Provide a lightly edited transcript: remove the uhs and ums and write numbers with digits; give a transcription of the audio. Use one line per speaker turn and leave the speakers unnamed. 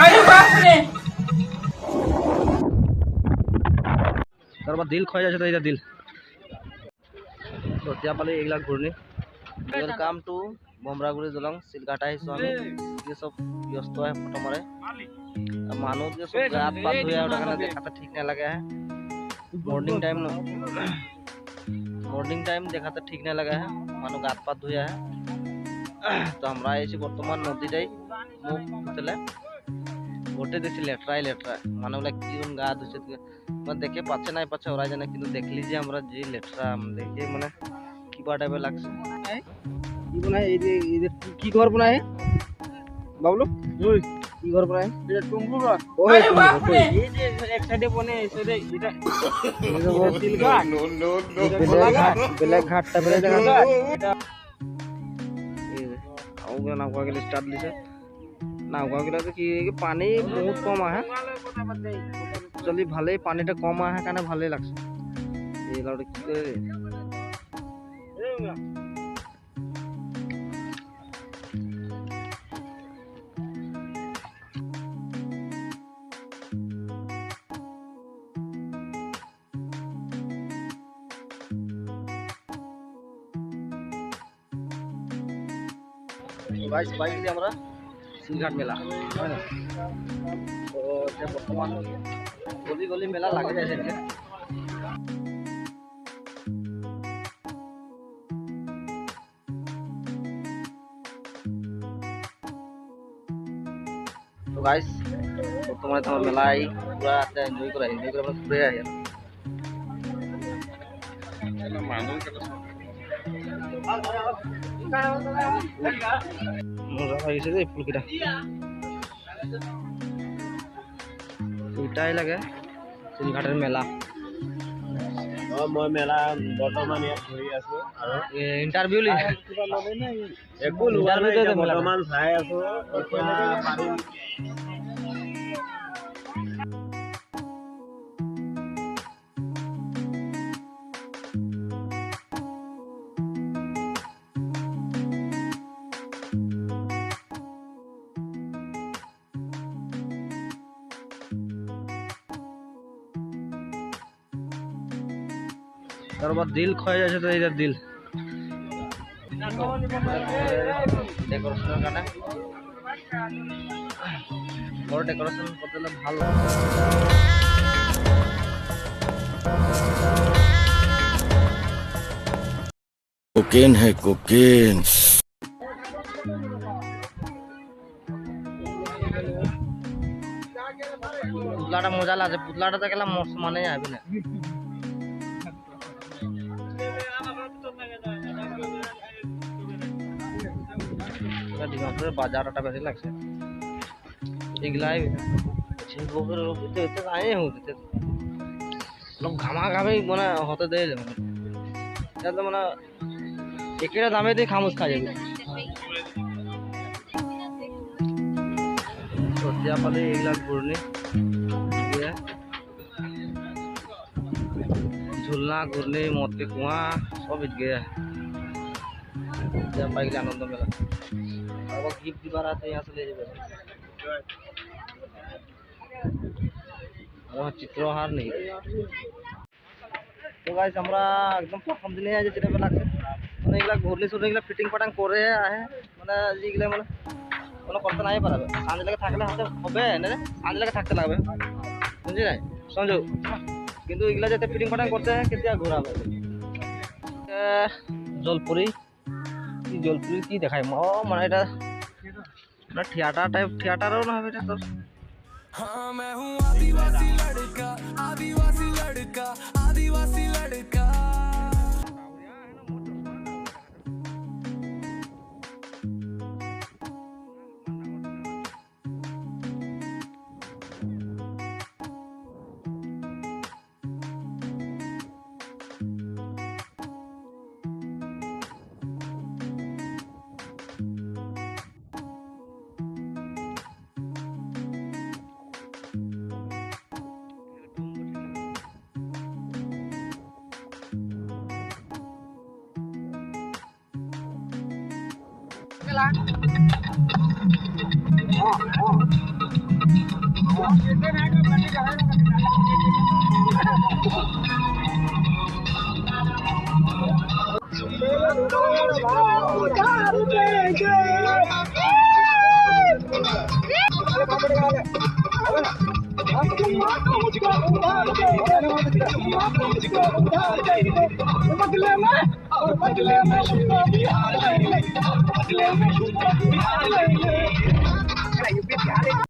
अरे बाप रे
তারপর দিল ক্ষয় যাচ্ছে তো এটা দিল তো এতিয়া পালি এইগিলা ঘূৰ্ণি ওয়েলকাম টু বমরাগুড়ি দলং সিলঘাটা আহিছোঁ আমি ये सब व्यस्त है फोटो मारे मानो के सब हाथ पात धोया और खाना देखाते ठीक नहीं लगा है मॉर्निंग टाइम देखाते ठीक नहीं लगा है मानो हाथ पात धोया है तो हमरा ऐसे बर्तमान नदी टाई मुख उतले गोटे देखी लेटराई लेटरा मानो बोला क्यों गा धुचे मैं देखे पाचे नहीं पाचे और जाने किंतु देख लीजिए हमरा जी लेटरा देखिए माने কিবা টাইপে লাগছে কি বনায় এই যে কি ঘর বনায় বাবলু ওই কি ঘর বনায় এটা টুম্বু ঘর ওই এই যে এক সাইডে বনে এই সাইডে এটা Silghat no no no black ঘাট টাইপের দেখা এটা এই আউগা না কোয়া গেলে স্টার্ট দিছে না কোয়া গেলে কি পানি বহুত কম আহে চলি ভালেই পানিটা কম আহে কারণে ভালেই লাগছে এই লাউটা কি করে রে गाइस बाइक लिए हमरा सिलघाट मेला तो बर्तमान गली गली मेला लगे जाए तो गाइस बर्तमान तो मेला आई पूरा एंजॉय करा घूरे आई মজা লাগিছে যে ফুলকেইটা দুটাই লাগে সিলঘাটের মেলা মই মেলা বৰ্তমান ইয়াত ঘূৰি আছো আৰু ইন্টাৰভিউ লি একো ইন্টাৰভিউ বৰ্তমান চাই আছো তারপর দিল ক্ষয় যাচ্ছে তো এইটার দিল ডেকোরেশনের কারণে বড় ডেকোরেশন করতে হলে ভালো
कोकेन है कोकेन
পুতলাটা মজা লাগছে পুতলাটা তো গেলাম মানে যাবি না ডিমাপুরের বাজারটা বেশি লাগছে এগুলাই ঘামা ঘামে মানে হতে দেয় মানে মানে একেটা দামে দিয়ে খামুচ খা যাবে সজ্জা পালে এইগুলা ঘূর্ণি झूलना घूरने मौत के कुआं सब बिक गया जब बाइक आनंद मेला और वो गिफ्ट भी बार आते यहाँ से ले जाए और चित्रहार नहीं तो गाइस हमरा एकदम प्रथम दिन आज যেটা লাগছে মানে এগুলা ঘুরলে শুনে এগুলা ফিটিং পাটাং করে আহে মানে যেগুলা মানে কোনো করতে নাই পারবে সাঁঝ লাগে থাকলে হবে না সাঁঝ লাগে থাকতে লাগবে বুঝলি নাই সঞ্জু কিন্তু এগুলা যাতে ফিটিং ফাটাং করতে কেতিয়া ঘোরাবে জলপুরি কি দেখায় মানে এটা থিয়েটার টাইপ থিয়েটারও না হবে এটা তোর
हाँ मैं हूँ आदिवासी लड़का
बदले में